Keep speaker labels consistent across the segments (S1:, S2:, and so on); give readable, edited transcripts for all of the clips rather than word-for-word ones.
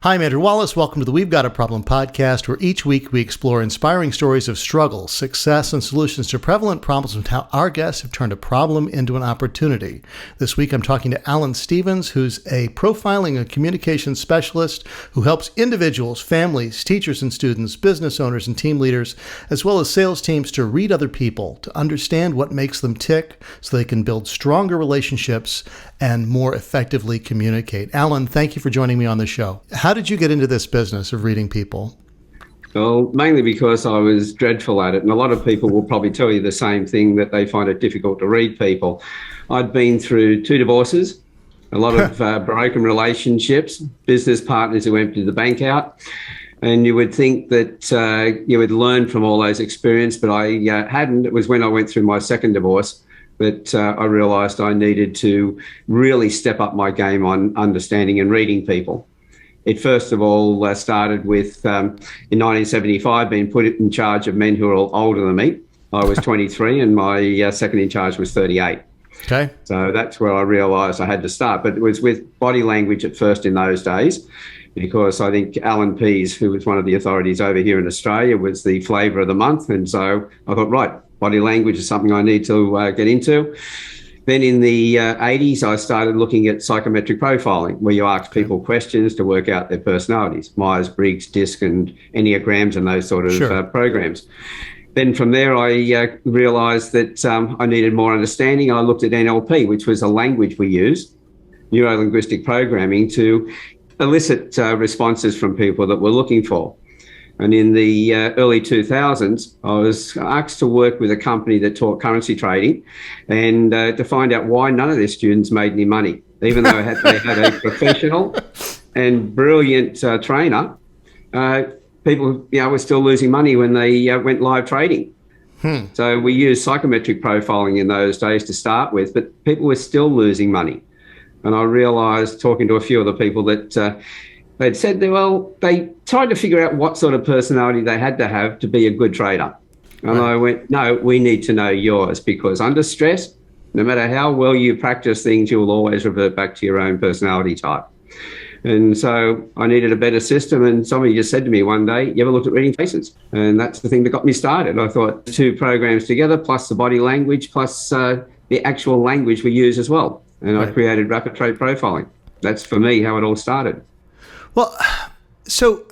S1: Hi, I'm Andrew Wallace. Welcome to the We've Got a Problem podcast, where each week we explore inspiring stories of struggle, success, and solutions to prevalent problems and how our guests have turned a problem into an opportunity. This week I'm talking to Alan Stevens, who's a profiling and communications specialist who helps individuals, families, teachers and students, business owners and team leaders, as well as sales teams to read other people, to understand what makes them tick so they can build stronger relationships and more effectively communicate. Alan, thank you for joining me on the show. How did you get into this business of reading people?
S2: Well, mainly because I was dreadful at it. And a lot of people will probably tell you the same thing, that they find it difficult to read people. I'd been through 2 divorces, a lot of broken relationships, business partners who emptied the bank out. And you would think that you would learn from all those experiences, but I hadn't. It was when I went through my second divorce that I realised I needed to really step up my game on understanding and reading people. It first of all started with, in 1975, being put in charge of men who were all older than me. I was 23 and my second in charge was 38.
S1: Okay.
S2: So that's where I realised I had to start. But it was with body language at first in those days, because I think Alan Pease, who was one of the authorities over here in Australia, was the flavour of the month. And so I thought, right, body language is something I need to get into. Then in the 80s, I started looking at psychometric profiling, where you ask people questions to work out their personalities, Myers-Briggs, DISC and Enneagrams and those sort of programs. Then from there, I realised that I needed more understanding. I looked at NLP, which was a language we use, neuro-linguistic programming, to elicit responses from people that we're looking for. And in the early 2000s, I was asked to work with a company that taught currency trading and to find out why none of their students made any money, even though they had a professional and brilliant trainer. People were still losing money when they went live trading. So we used psychometric profiling in those days to start with, but people were still losing money. And I realised, talking to a few of the people, that they'd said, well, they tried to figure out what sort of personality they had to have to be a good trader. And I went, no, we need to know yours, because under stress, no matter how well you practice things, you will always revert back to your own personality type. And so I needed a better system. And somebody just said to me one day, you ever looked at reading faces? And that's the thing that got me started. I thought 2 programs together, plus the body language, plus the actual language we use as well. And I created rapid trait profiling. That's, for me, how it all started.
S1: Well, so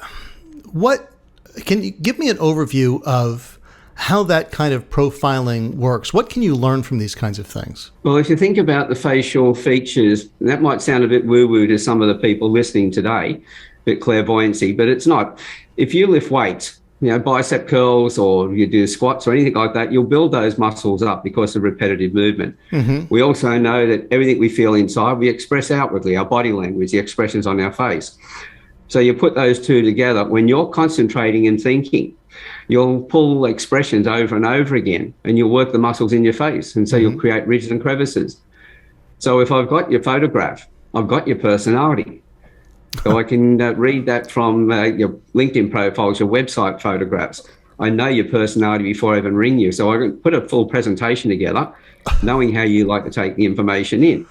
S1: can you give me an overview of how that kind of profiling works? What can you learn from these kinds of things? Well,
S2: if you think about the facial features, that might sound a bit woo-woo to some of the people listening today, a bit clairvoyancy, but it's not. If you lift weights, bicep curls, or you do squats or anything like that, you'll build those muscles up because of repetitive movement. Mm-hmm. We also know that everything we feel inside, we express outwardly, our body language, the expressions on our face. So you put those 2 together. When you're concentrating and thinking, you'll pull expressions over and over again, and you'll work the muscles in your face. And so you'll create ridges and crevices. So if I've got your photograph, I've got your personality. So I can read that from your LinkedIn profiles, your website photographs. I know your personality before I even ring you. So I can put a full presentation together, knowing how you like to take the information in.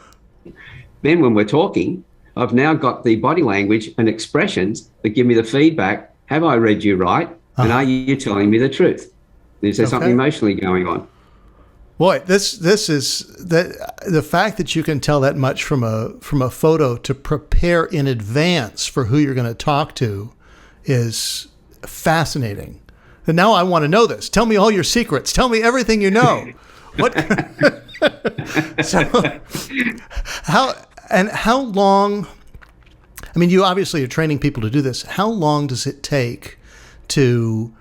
S2: Then when we're talking, I've now got the body language and expressions that give me the feedback. Have I read you right? And are you telling me the truth? Is there something emotionally going on?
S1: Boy, this is the fact that you can tell that much from a photo to prepare in advance for who you're going to talk to is fascinating. And now I want to know this. Tell me all your secrets. Tell me everything you know. What? So, how long? I mean, you obviously are training people to do this. How long does it take to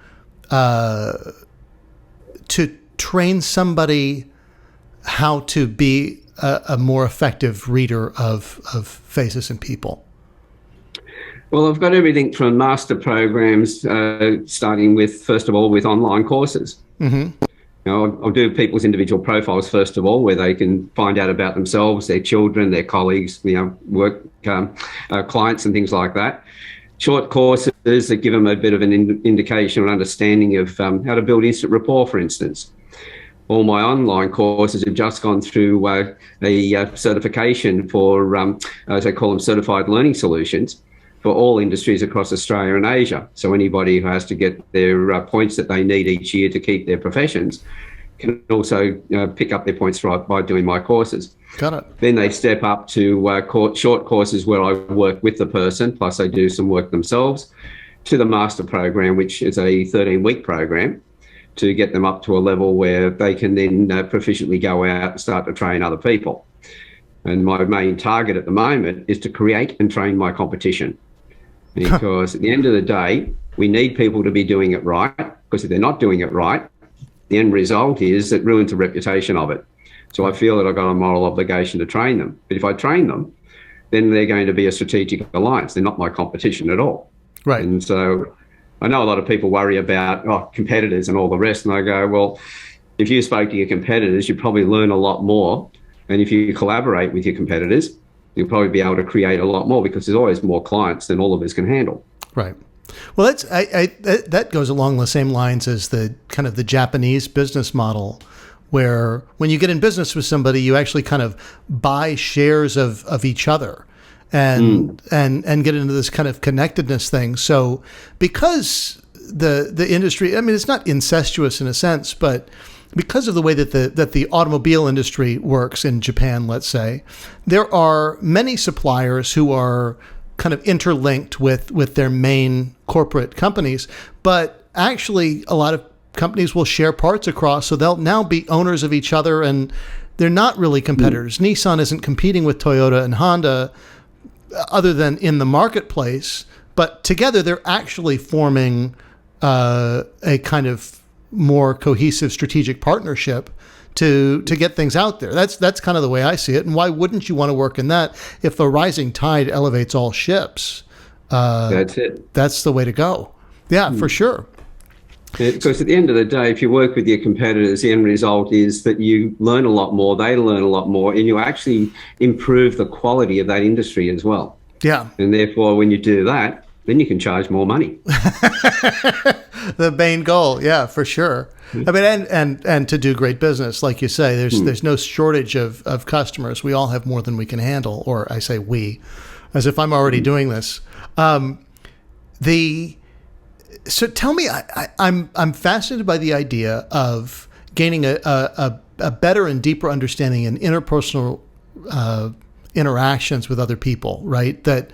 S1: train somebody how to be a more effective reader of faces and people?
S2: Well, I've got everything from master programs, starting with, first of all, with online courses. Mm-hmm. I'll do people's individual profiles, first of all, where they can find out about themselves, their children, their colleagues, work clients and things like that. Short courses that give them a bit of an indication or understanding of how to build instant rapport, for instance. All my online courses have just gone through a certification for, as they call them, certified learning solutions, for all industries across Australia and Asia. So anybody who has to get their points that they need each year to keep their professions can also pick up their points by doing my courses.
S1: Got it.
S2: Then they step up to short courses where I work with the person, plus they do some work themselves, to the master program, which is a 13-week program, to get them up to a level where they can then proficiently go out and start to train other people. And my main target at the moment is to create and train my competition. Because at the end of the day, we need people to be doing it right, because if they're not doing it right, the end result is it ruins the reputation of it. So I feel that I've got a moral obligation to train them. But if I train them, then they're going to be a strategic alliance. They're not my competition at all.
S1: Right.
S2: And so I know a lot of people worry about competitors and all the rest. And I go, well, if you spoke to your competitors, you'd probably learn a lot more. And if you collaborate with your competitors, you'll probably be able to create a lot more, because there's always more clients than all of us can handle.
S1: Right. Well, that goes along the same lines as the kind of the Japanese business model, where when you get in business with somebody, you actually kind of buy shares of each other and get into this kind of connectedness thing. So because the industry, I mean, it's not incestuous in a sense, but because of the way that the automobile industry works in Japan, let's say, there are many suppliers who are kind of interlinked with their main corporate companies, but actually a lot of companies will share parts across, so they'll now be owners of each other, and they're not really competitors. Nissan isn't competing with Toyota and Honda other than in the marketplace, but together they're actually forming a kind of more cohesive strategic partnership to get things out there. That's kind of the way I see it. And why wouldn't you want to work in that? If the rising tide elevates all ships,
S2: that's it.
S1: That's the way to go. Yeah, for sure.
S2: Because at the end of the day, if you work with your competitors, the end result is that you learn a lot more, they learn a lot more, and you actually improve the quality of that industry as well.
S1: Yeah.
S2: And therefore, when you do that, then you can charge more money.
S1: The main goal, yeah, for sure. I mean, and to do great business, like you say, there's no shortage of customers. We all have more than we can handle, or I say we, as if I'm already doing this. So tell me, I'm fascinated by the idea of gaining a better and deeper understanding in interpersonal interactions with other people, right? That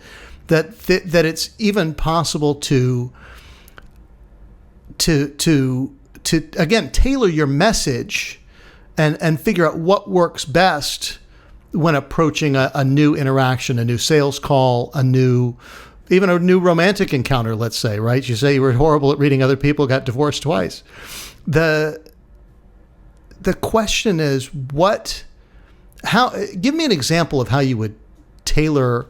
S1: it's even possible to again tailor your message and figure out what works best when approaching a new interaction, a new sales call, even a new romantic encounter, let's say, right? You say you were horrible at reading other people, got divorced twice. The question is give me an example of how you would tailor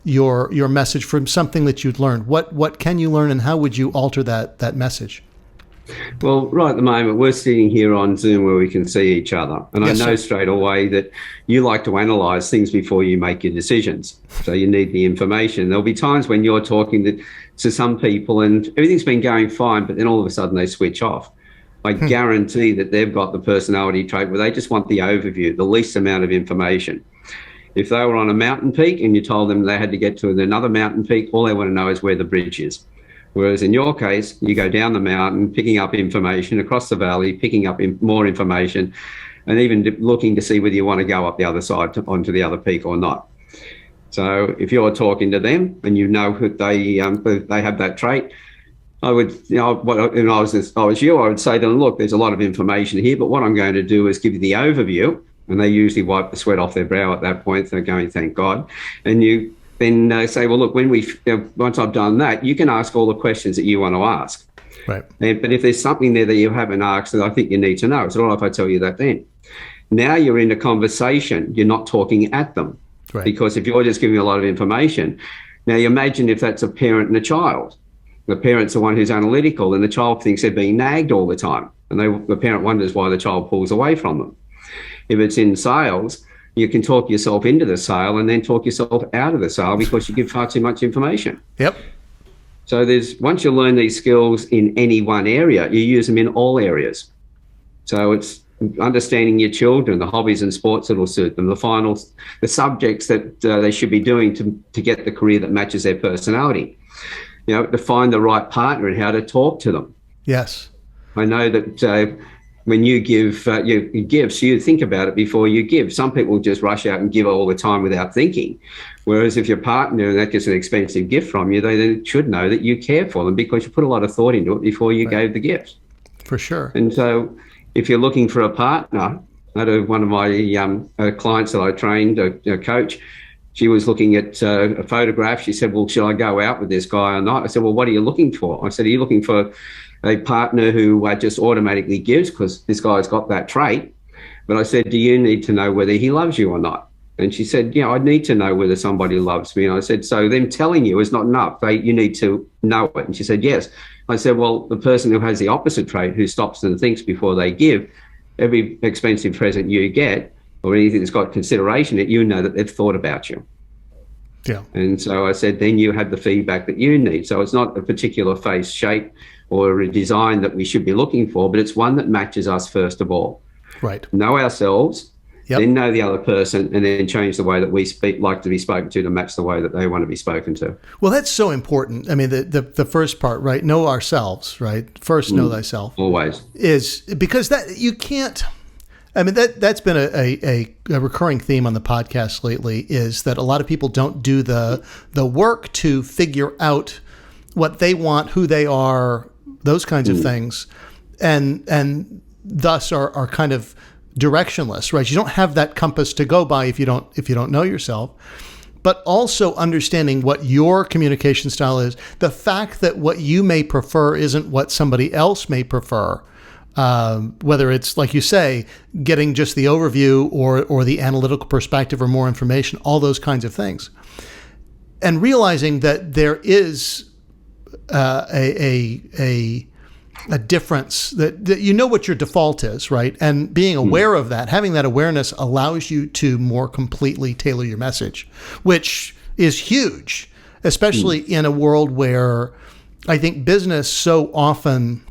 S1: your message from something that you'd learned. What can you learn, and how would you alter that message?
S2: Well, right at the moment, we're sitting here on Zoom where we can see each other. And yes, I know straight away that you like to analyse things before you make your decisions. So you need the information. There'll be times when you're talking to some people and everything's been going fine, but then all of a sudden they switch off. I guarantee that they've got the personality trait where they just want the overview, the least amount of information. If they were on a mountain peak and you told them they had to get to another mountain peak, all they want to know is where the bridge is. Whereas in your case, you go down the mountain, picking up information, across the valley, picking up more information, and even looking to see whether you want to go up the other side onto the other peak or not. So if you're talking to them and you know that they have that trait, I would, if I was you, I would say to them, look, there's a lot of information here, but what I'm going to do is give you the overview. And they usually wipe the sweat off their brow at that point. They're going, thank God. And you then say, well, look, once I've done that, you can ask all the questions that you want to ask.
S1: Right.
S2: But if there's something there that you haven't asked that I think you need to know, it's all right if I tell you that then. Now you're in a conversation. You're not talking at them. Right. Because if you're just giving a lot of information, now you imagine if that's a parent and a child. The parent's the one who's analytical and the child thinks they're being nagged all the time. And the parent wonders why the child pulls away from them. If it's in sales, you can talk yourself into the sale and then talk yourself out of the sale because you give far too much information.
S1: Yep.
S2: So once you learn these skills in any one area, you use them in all areas. So it's understanding your children, the hobbies and sports that will suit them, the subjects that they should be doing to get the career that matches their personality. To find the right partner and how to talk to them.
S1: Yes.
S2: I know that when you give you give, so you think about it before you give. Some people just rush out and give all the time without thinking. Whereas if your partner, and that gets an expensive gift from you, they then should know that you care for them because you put a lot of thought into it before you gave the gift.
S1: For sure.
S2: And so if you're looking for a partner, I had one of my clients that I trained, a coach, she was looking at a photograph. She said, well, should I go out with this guy or not? I said, well, what are you looking for? I said, are you looking for a partner who just automatically gives because this guy's got that trait? But I said, do you need to know whether he loves you or not? And she said, I need to know whether somebody loves me. And I said, so them telling you is not enough. You need to know it. And she said, yes. I said, well, the person who has the opposite trait, who stops and thinks before they give, every expensive present you get or anything that's got consideration, you know that they've thought about you.
S1: Yeah.
S2: And so I said, then you have the feedback that you need. So it's not a particular face shape or a design that we should be looking for, but it's one that matches us first of all.
S1: Right.
S2: Know ourselves,
S1: Yep.
S2: then know the other person, and then change the way that we like to be spoken to match the way that they want to be spoken to.
S1: Well, that's so important. I mean, the first part, right? Know ourselves, right? First, know thyself.
S2: Always.
S1: Is because that you can't. I mean, that's been a recurring theme on the podcast lately, is that a lot of people don't do the work to figure out what they want, who they are, those kinds of things, and thus are kind of directionless, right? You don't have that compass to go by if you don't know yourself. But also understanding what your communication style is, the fact that what you may prefer isn't what somebody else may prefer. Whether it's, like you say, getting just the overview or the analytical perspective or more information, all those kinds of things. And realizing that there is a difference, that you know what your default is, right? And being aware of that, having that awareness allows you to more completely tailor your message, which is huge, especially in a world where I think business so often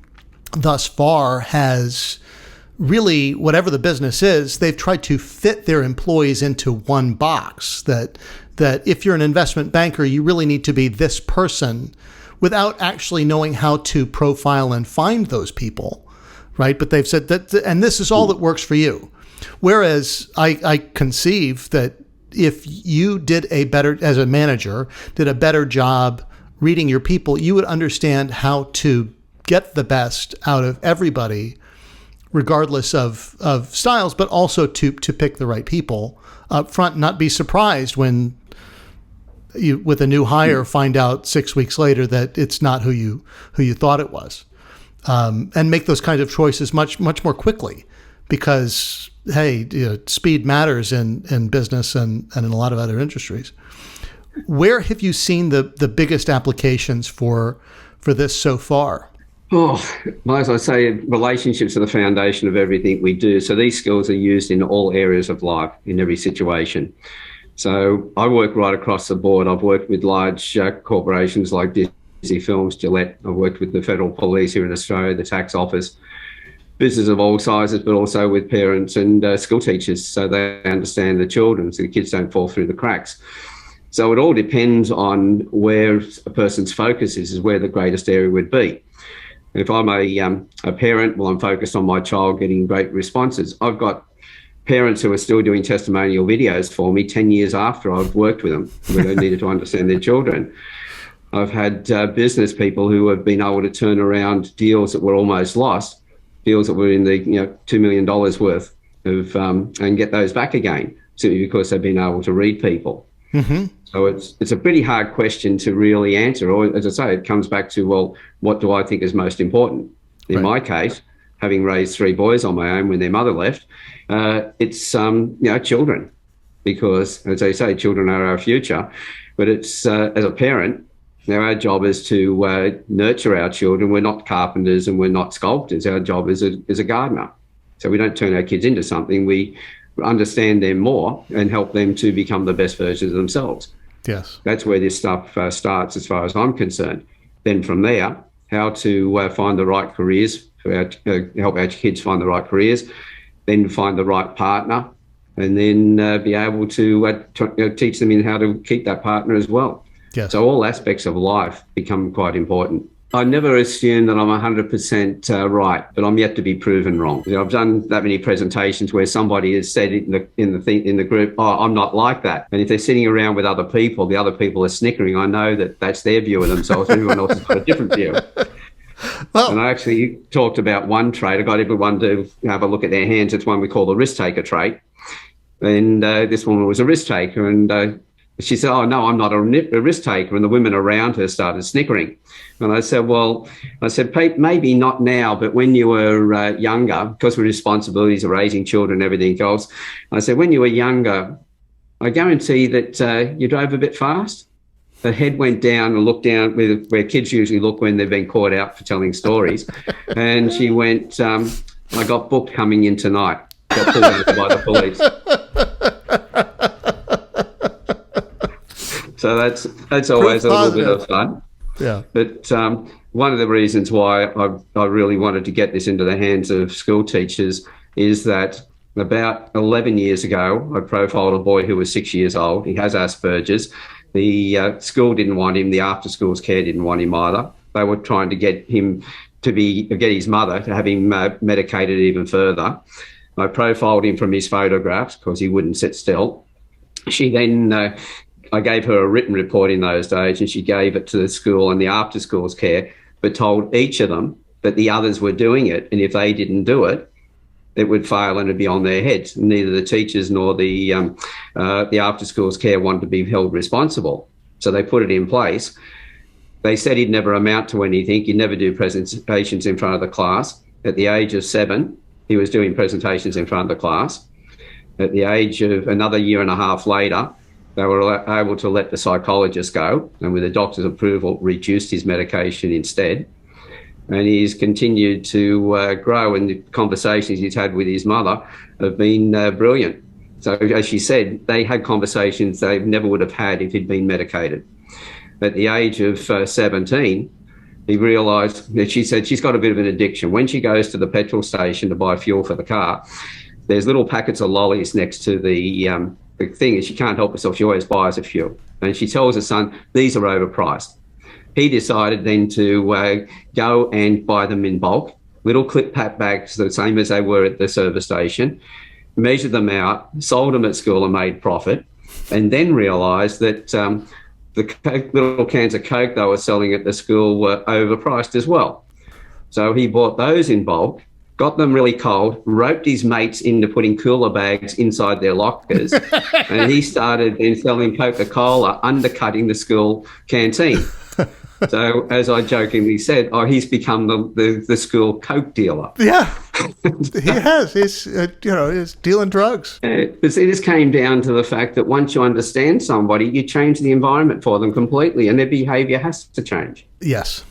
S1: thus far has really, whatever the business is, they've tried to fit their employees into one box, that if you're an investment banker, you really need to be this person, without actually knowing how to profile and find those people, right? But they've said that, and this is all that works for you. Whereas I conceive that if you did as a manager, did a better job reading your people, you would understand how to get the best out of everybody, regardless of styles, but also to pick the right people up front, not be surprised when you, with a new hire, find out 6 weeks later that it's not who you thought it was, and make those kinds of choices much more quickly, because hey, speed matters in business and in a lot of other industries. Where have you seen the biggest applications for this so far?
S2: Oh, well, as I say, relationships are the foundation of everything we do. So these skills are used in all areas of life, in every situation. So I work right across the board. I've worked with large corporations like Disney Films, Gillette. I've worked with the Federal Police here in Australia, the tax office, business of all sizes, but also with parents and school teachers, so they understand the children, so the kids don't fall through the cracks. So it all depends on where a person's focus is where the greatest area would be. If I'm a parent, well, I'm focused on my child getting great responses. I've got parents who are still doing testimonial videos for me 10 years after I've worked with them, where they needed to understand their children. I've had business people who have been able to turn around deals that were almost lost, deals that were in the $2 million worth of, and get those back again, simply because they've been able to read people. Mm-hmm. So it's a pretty hard question to really answer. Or, as I say, it comes back to, well, what do I think is most important? In my case, having raised 3 boys on my own when their mother left, it's children, because, as I say, children are our future. But it's as a parent, our job is to nurture our children. We're not carpenters and we're not sculptors. Our job is a gardener. So we don't turn our kids into something. We understand them more and help them to become the best versions of themselves.
S1: Yes.
S2: That's where this stuff starts, as far as I'm concerned. Then from there, how to find the right careers, help our kids find the right careers, then find the right partner, and then be able to teach them in how to keep that partner as well.
S1: Yes.
S2: So all aspects of life become quite important. I never assume that I'm 100% right, but I'm yet to be proven wrong. I've done that many presentations where somebody has said in the group, "Oh, I'm not like that." And if they're sitting around with other people, the other people are snickering. I know that that's their view of themselves. Everyone else has got a different view. Well, and I actually talked about one trait. I got everyone to have a look at their hands. It's one we call the risk taker trait. And this woman was a risk taker, and she said, "Oh, no, I'm not a risk taker." And the women around her started snickering. And I said, "Pete, maybe not now, but when you were younger, because of responsibilities of raising children and everything else," I said, "when you were younger, I guarantee that you drove a bit fast." Her head went down and looked down where kids usually look when they've been caught out for telling stories. And she went, "I got booked coming in tonight. Got pulled over by the police." So that's always a little bit of fun.
S1: Yeah.
S2: But one of the reasons why I really wanted to get this into the hands of school teachers is that about 11 years ago, I profiled a boy who was 6 years old. He has Asperger's. The school didn't want him. The after-schools care didn't want him either. They were trying to get him get his mother to have him medicated even further. I profiled him from his photographs because he wouldn't sit still. She then, I gave her a written report in those days, and she gave it to the school and the after-schools care, but told each of them that the others were doing it, and if they didn't do it, it would fail and it'd be on their heads. Neither the teachers nor the after-schools care wanted to be held responsible. So they put it in place. They said he'd never amount to anything. He'd never do presentations in front of the class. At the age of 7, he was doing presentations in front of the class. At the age of another year and a half later, they were able to let the psychologist go, and with the doctor's approval, reduced his medication instead. And he's continued to grow, and the conversations he's had with his mother have been brilliant. So as she said, they had conversations they never would have had if he'd been medicated. At the age of 17, he realised that she said she's got a bit of an addiction. When she goes to the petrol station to buy fuel for the car, there's little packets of lollies next to the thing, and she can't help herself. She always buys a few. And she tells her son, these are overpriced. He decided then to go and buy them in bulk, little clip pack bags, the same as they were at the service station, measured them out, sold them at school and made profit, and then realised that the little cans of Coke they were selling at the school were overpriced as well. So he bought those in bulk, got them really cold, roped his mates into putting cooler bags inside their lockers, and he started then selling Coca-Cola, undercutting the school canteen. So, as I jokingly said, he's become the school Coke dealer.
S1: Yeah, he has. He's he's dealing drugs.
S2: It just came down to the fact that once you understand somebody, you change the environment for them completely, and their behaviour has to change.
S1: Yes,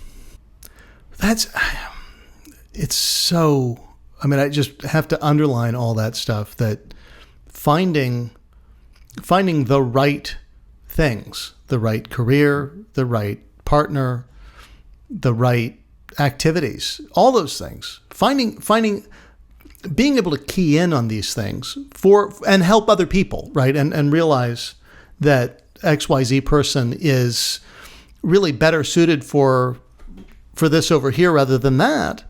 S1: it's so. I mean, I just have to underline all that stuff. That finding the right things, the right career, the right partner, the right activities, all those things, being able to key in on these things and help other people, right? And realize that XYZ person is really better suited for this over here rather than that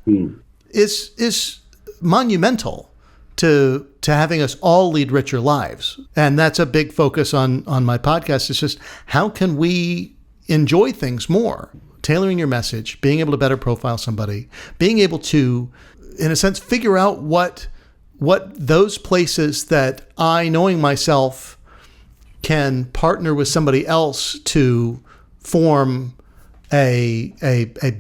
S1: is monumental to having us all lead richer lives. And that's a big focus on my podcast. It's just, how can we enjoy things more? Tailoring your message, being able to better profile somebody, being able to, in a sense, figure out what those places that I, knowing myself, can partner with somebody else to form a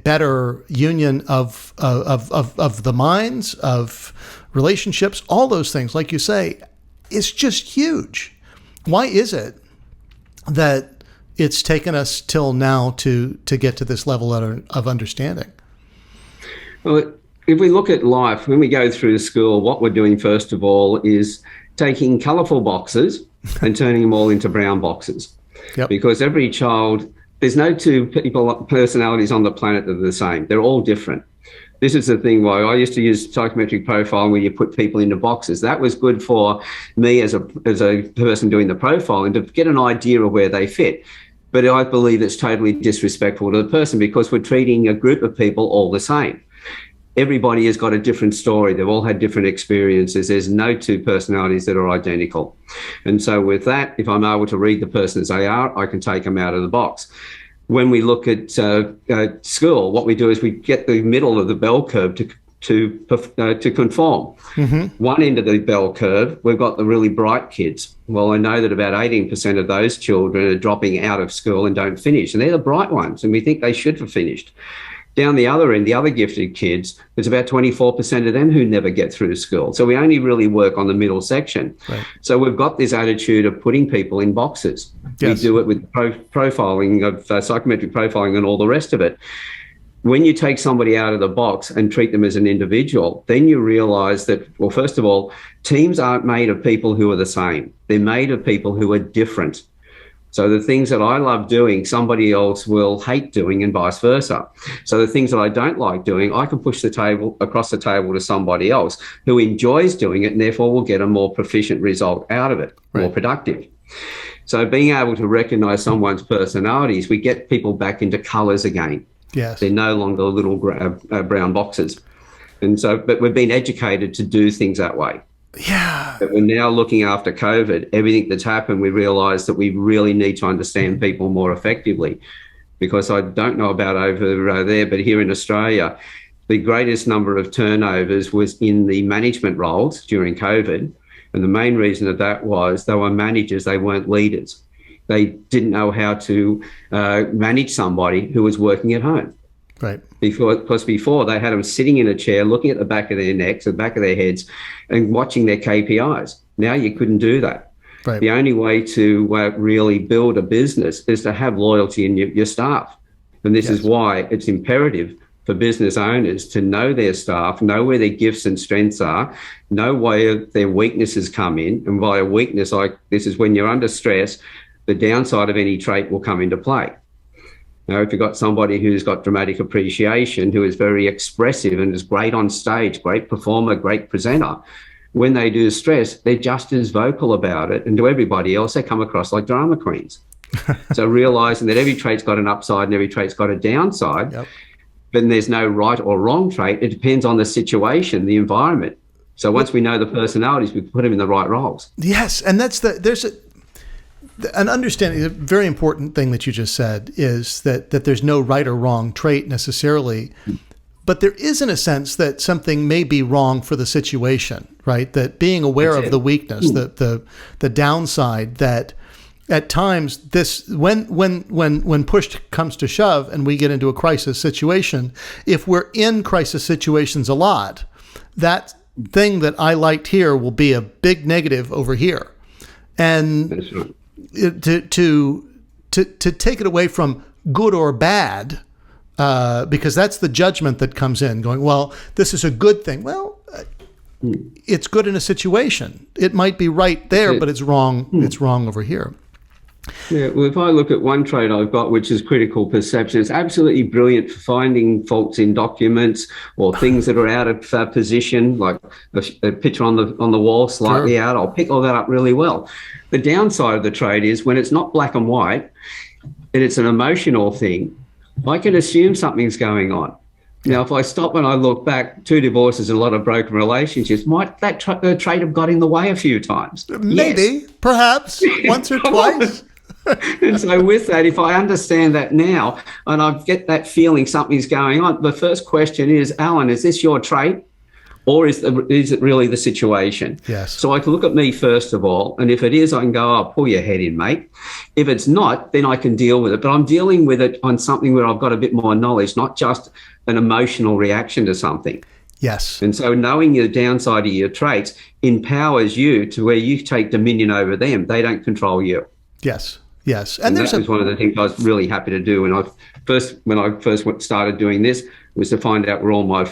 S1: better union of the minds, of relationships, all those things, like you say, it's just huge. Why is it that it's taken us till now to get to this level of understanding?
S2: Well, if we look at life, when we go through school, what we're doing first of all is taking colourful boxes and turning them all into brown boxes.
S1: Yep. Because
S2: every child, there's no two personalities on the planet that are the same. They're all different. This is the thing why I used to use psychometric profiling, where you put people into boxes. That was good for me as a person doing the profiling to get an idea of where they fit. But I believe it's totally disrespectful to the person, because we're treating a group of people all the same. Everybody has got a different story. They've all had different experiences. There's no two personalities that are identical. And so with that, if I'm able to read the person as they are, I can take them out of the box. When we look at school, what we do is we get the middle of the bell curve to conform. Mm-hmm. One end of the bell curve, we've got the really bright kids. Well, I know that about 18% of those children are dropping out of school and don't finish, and they're the bright ones, and we think they should have finished. Down the other end, the other gifted kids, there's about 24% of them who never get through school. So we only really work on the middle section. Right. So we've got this attitude of putting people in boxes. Yes. We do it with profiling, of psychometric profiling and all the rest of it. When you take somebody out of the box and treat them as an individual, then you realise that, well, first of all, teams aren't made of people who are the same. They're made of people who are different. So the things that I love doing, somebody else will hate doing, and vice versa. So the things that I don't like doing, I can push across the table to somebody else who enjoys doing it, and therefore will get a more proficient result out of it, right. More productive. So being able to recognise someone's personalities, we get people back into colours again.
S1: Yes.
S2: They're no longer little brown boxes. And so, but we've been educated to do things that way.
S1: Yeah.
S2: But we're now looking after COVID, everything that's happened, we realise that we really need to understand people more effectively, because I don't know about over there, but here in Australia, the greatest number of turnovers was in the management roles during COVID. And the main reason of that was they were managers, they weren't leaders. They didn't know how to manage somebody who was working at home.
S1: Right.
S2: Because before they had them sitting in a chair, looking at the back of their necks, the back of their heads, and watching their KPIs. Now you couldn't do that. Right. The only way to really build a business is to have loyalty in your staff. And this is why it's imperative for business owners to know their staff, know where their gifts and strengths are, know where their weaknesses come in. And by a weakness, this is when you're under stress, the downside of any trait will come into play. Now, if you've got somebody who's got dramatic appreciation, who is very expressive and is great on stage, great performer, great presenter, when they do stress, they're just as vocal about it. And to everybody else, they come across like drama queens. So realising that every trait's got an upside and every trait's got a downside, but there's no right or wrong trait. It depends on the situation, the environment. So once we know the personalities, we put them in the right roles.
S1: Yes, and there's an understanding, a very important thing that you just said is that there's no right or wrong trait necessarily, but there is in a sense that something may be wrong for the situation, right? That being aware of the weakness, the downside, that at times this, when push comes to shove and we get into a crisis situation, if we're in crisis situations a lot, that thing that I liked here will be a big negative over here. And that's right. To take it away from good or bad, because that's the judgment that comes in, going, well, this is a good thing. Well, it's good in a situation. It might be right there, but it's wrong. It's wrong over here.
S2: Yeah, well, if I look at one trait I've got, which is critical perception, it's absolutely brilliant for finding faults in documents or things that are out of position, like a picture on the wall slightly out. I'll pick all that up really well. The downside of the trait is when it's not black and white and it's an emotional thing, I can assume something's going on. Now, if I stop and I look back, 2 divorces and a lot of broken relationships, might that trait have got in the way a few times?
S1: Maybe, perhaps, once or twice.
S2: And so with that, if I understand that now and I get that feeling something's going on, the first question is, Alan, is this your trait? Or is it really the situation?
S1: Yes.
S2: So I can look at me first of all, and if it is, I can go, oh, pull your head in, mate. If it's not, then I can deal with it. But I'm dealing with it on something where I've got a bit more knowledge, not just an emotional reaction to something.
S1: Yes.
S2: And so knowing the downside of your traits empowers you to where you take dominion over them. They don't control you.
S1: Yes. Yes.
S2: And that was one of the things I was really happy to do when I first started doing this, was to find out where all my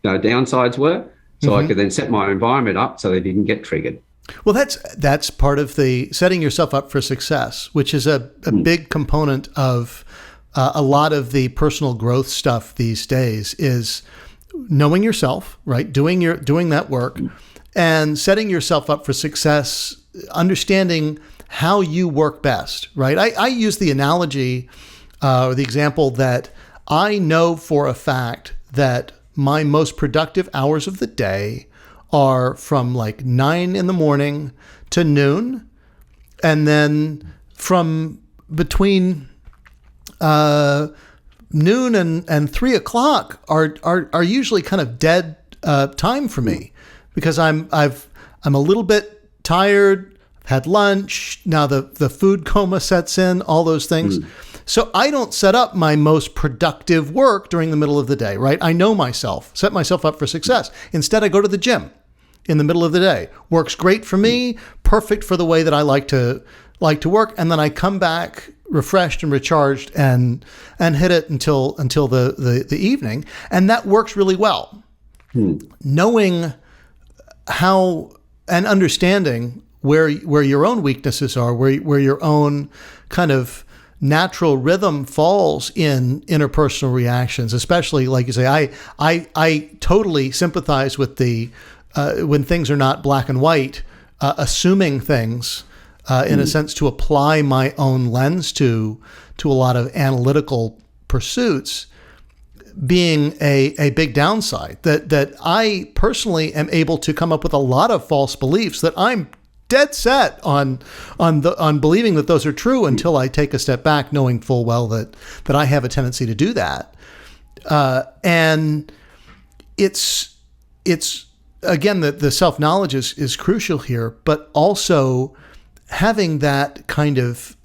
S2: downsides were, so I could then set my environment up so they didn't get triggered.
S1: Well, that's part of the setting yourself up for success, which is a big component of a lot of the personal growth stuff these days, is knowing yourself, right? Doing that work and setting yourself up for success, understanding how you work best, right? I use the analogy or the example that I know for a fact that my most productive hours of the day are from like 9 in the morning to noon, and then from between noon and 3 o'clock are usually kind of dead time for me, because I'm a little bit tired, had lunch, now the food coma sets in, all those things. So I don't set up my most productive work during the middle of the day, right? I know myself, set myself up for success. Instead, I go to the gym in the middle of the day. Works great for me, perfect for the way that I like to work, and then I come back refreshed and recharged and hit it until the evening, and that works really well. Knowing how and understanding where your own weaknesses are, where your own kind of natural rhythm falls in interpersonal reactions, especially like you say, I totally sympathize with the when things are not black and white, assuming things in a sense to apply my own lens to a lot of analytical pursuits, being a big downside that I personally am able to come up with a lot of false beliefs that I'm dead set on believing that those are true until I take a step back, knowing full well that I have a tendency to do that. And it's again, the self-knowledge is crucial here, but also having that kind of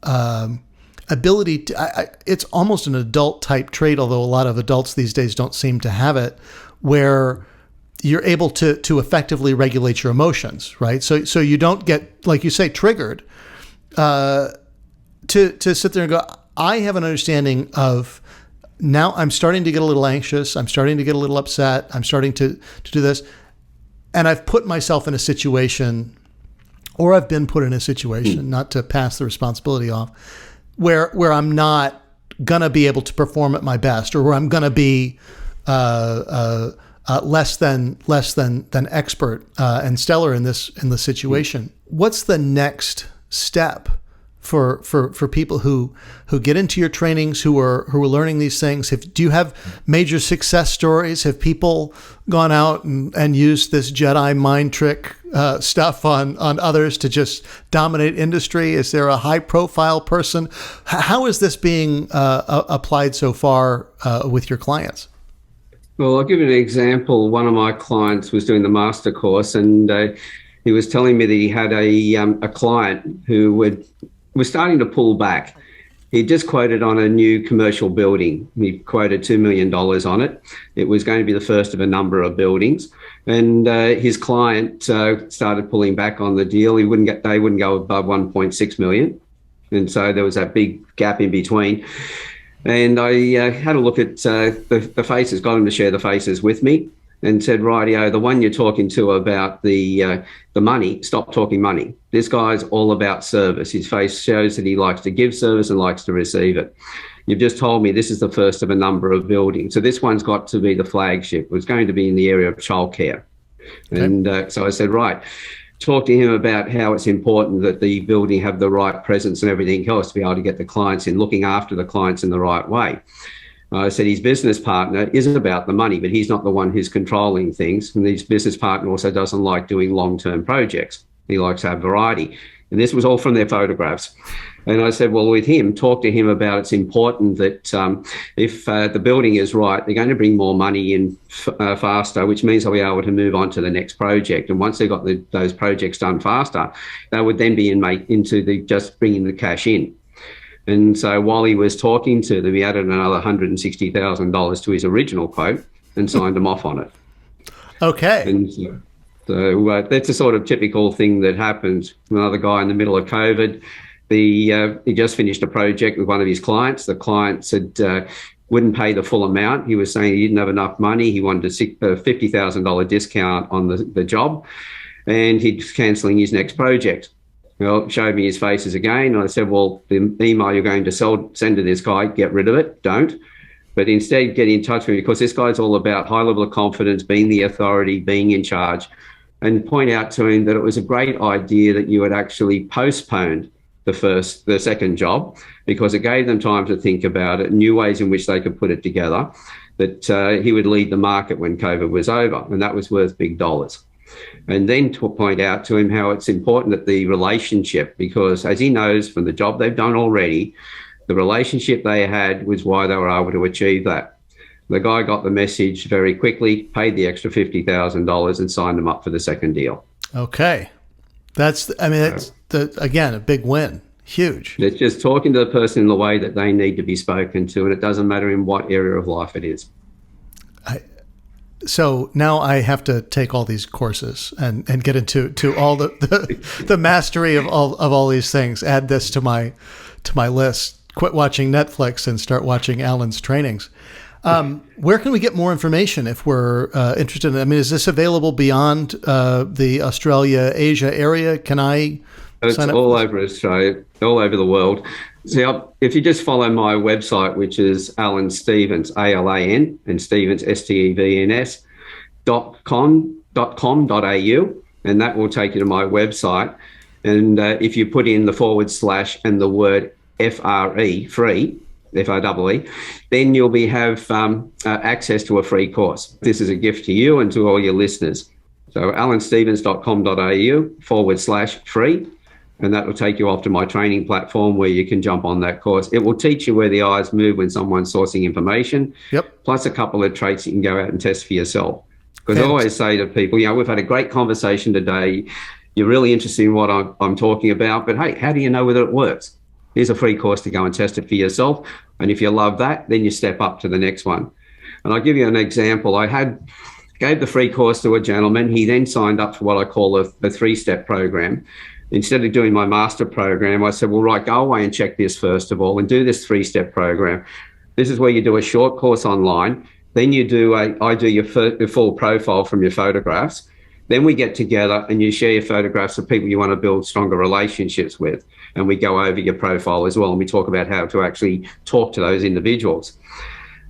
S1: ability to, it's almost an adult type trait, although a lot of adults these days don't seem to have it, where you're able to effectively regulate your emotions, right? So you don't get, like you say, triggered, to sit there and go, I have an understanding of, now I'm starting to get a little anxious, I'm starting to get a little upset, I'm starting to do this, and I've put myself in a situation, or I've been put in a situation, not to pass the responsibility off, where I'm not gonna be able to perform at my best, or where I'm gonna be less than expert and stellar in this situation. What's the next step for people who get into your trainings, who are learning these things? Do you have major success stories? Have people gone out and used this Jedi mind trick stuff on others to just dominate industry? Is there a high profile person? How is this being applied so far with your clients?
S2: Well, I'll give you an example. One of my clients was doing the master course, and he was telling me that he had a client who was starting to pull back. He just quoted on a new commercial building. He quoted $2 million on it. It was going to be the first of a number of buildings. And his client started pulling back on the deal. They wouldn't go above 1.6 million. And so there was that big gap in between. And I had a look at the faces, got him to share the faces with me, and said, rightio, the one you're talking to about the money, stop talking money. This guy's all about service. His face shows that he likes to give service and likes to receive it. You've just told me this is the first of a number of buildings. So this one's got to be the flagship. It was going to be in the area of childcare. Okay. And so I said, right, talk to him about how it's important that the building have the right presence and everything else to be able to get the clients in, looking after the clients in the right way. I said his business partner isn't about the money, but he's not the one who's controlling things. And his business partner also doesn't like doing long-term projects. He likes to have variety. And this was all from their photographs. And I said, well, with him, talk to him about it's important that if the building is right, they're going to bring more money in faster, which means they'll be able to move on to the next project. And once they've got those projects done faster, they would then be into just bringing the cash in. And so while he was talking to them, he added another $160,000 to his original quote and signed them off on it.
S1: Okay.
S2: And so that's a sort of typical thing that happens. Another guy in the middle of COVID, he just finished a project with one of his clients. The client said wouldn't pay the full amount. He was saying he didn't have enough money. He wanted a $50,000 discount on the job, and he's cancelling his next project. Well, showed me his faces again. And I said, well, the email you're going to send to this guy, get rid of it. Don't. but instead get in touch with me, because this guy's all about high level of confidence, being the authority, being in charge, and point out to him that it was a great idea that you had actually postponed the second job, because it gave them time to think about it, new ways in which they could put it together, that he would lead the market when COVID was over, and that was worth big dollars. And then to point out to him how it's important that the relationship, because as he knows from the job they've done already, the relationship they had was why they were able to achieve that. The guy got the message very quickly, paid the extra $50,000 and signed them up for the second deal.
S1: Okay. That's again, a big win. Huge.
S2: It's just talking to the person in the way that they need to be spoken to, and it doesn't matter in what area of life it is.
S1: So now I have to take all these courses and get into all the mastery of all these things. Add this to my list. Quit watching Netflix and start watching Alan's trainings. Where can we get more information if we're interested? I mean, is this available beyond the Australia, Asia area? Can I sign up? It's all
S2: over Australia, all over the world. So if you just follow my website, which is Alan Stevens, ALAN, and Stevens, STEVENS, .com.au, and that will take you to my website. And if you put in the / and the word FRE, free, FREE, then you'll have access to a free course. This is a gift to you and to all your listeners. So alanstevens.com.au / free, and that will take you off to my training platform where you can jump on that course. It will teach you where the eyes move when someone's sourcing information, plus a couple of traits you can go out and test for yourself. Because I always say to people, we've had a great conversation today. You're really interested in what I'm talking about, but hey, how do you know whether it works? Here's a free course to go and test it for yourself. And if you love that, then you step up to the next one. And I'll give you an example. I gave the free course to a gentleman. He then signed up for what I call a 3-step program. Instead of doing my master program, I said, well, right, go away and check this first of all and do this 3-step program. This is where you do a short course online. Then I do your full profile from your photographs. Then we get together and you share your photographs of people you want to build stronger relationships with. And we go over your profile as well. And we talk about how to actually talk to those individuals.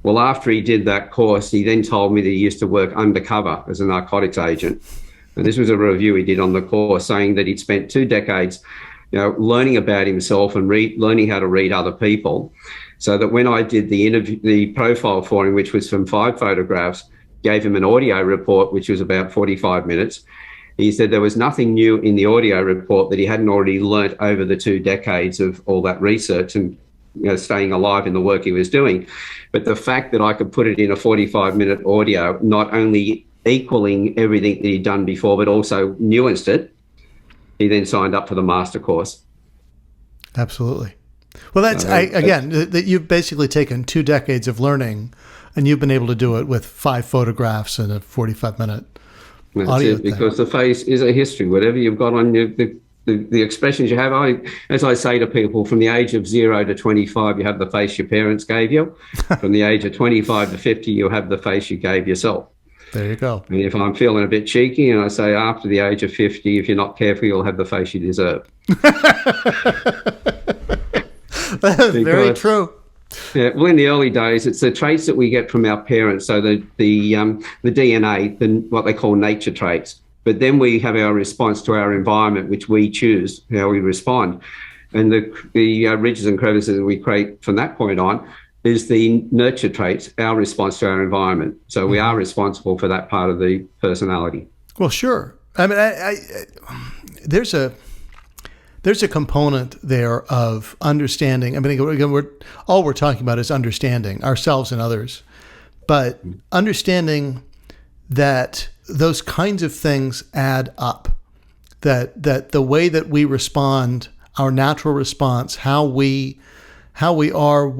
S2: Well, after he did that course, he then told me that he used to work undercover as a narcotics agent. And this was a review he did on the course, saying that he'd spent 2 decades, learning about himself and learning how to read other people. So that when I did the profile for him, which was from 5 photographs, gave him an audio report, which was about 45 minutes. He said there was nothing new in the audio report that he hadn't already learnt over the 2 decades of all that research and staying alive in the work he was doing. But the fact that I could put it in a 45-minute audio, not only equaling everything that he'd done before, but also nuanced it, he then signed up for the master course.
S1: Absolutely. Well, that's, that you've basically taken 2 decades of learning and you've been able to do it with 5 photographs and a 45-minute audio thing.
S2: Because the face is a history. Whatever you've got on the expressions you have, as I say to people, from the age of 0 to 25, you have the face your parents gave you. From the age of 25 to 50, you have the face you gave yourself.
S1: There you go.
S2: And if I'm feeling a bit cheeky and I say after the age of 50, if you're not careful, you'll have the face you deserve.
S1: That's very true.
S2: Yeah, well, in the early days, it's the traits that we get from our parents. So the DNA, what they call nature traits. But then we have our response to our environment, which we choose how we respond. And the ridges and crevices that we create from that point on is the nurture traits, our response to our environment. So we are responsible for that part of the personality.
S1: Well, sure. I mean, there's a component there of understanding. I mean, again, all we're talking about is understanding ourselves and others, but understanding that those kinds of things add up, that the way that we respond, our natural response, how we are,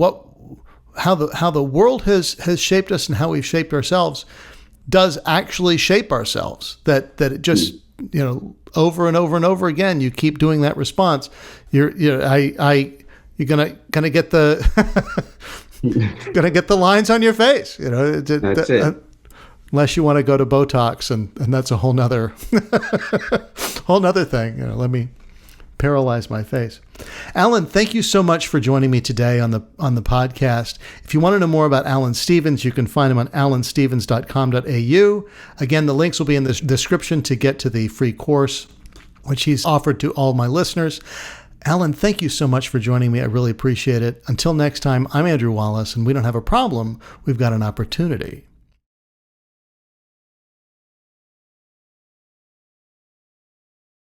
S1: how the world has shaped us and how we've shaped ourselves does actually shape ourselves. That it just, over and over and over again, you keep doing that response. You're gonna get the gonna get the lines on your face.
S2: That's it.
S1: Unless you want to go to Botox, and that's a whole nother thing. Let me paralyzed my face. Alan, thank you so much for joining me today on the podcast. If you want to know more about Alan Stevens, you can find him on alanstevens.com.au. Again, the links will be in the description to get to the free course, which he's offered to all my listeners. Alan, thank you so much for joining me. I really appreciate it. Until next time, I'm Andrew Wallace, and we don't have a problem. We've got an opportunity.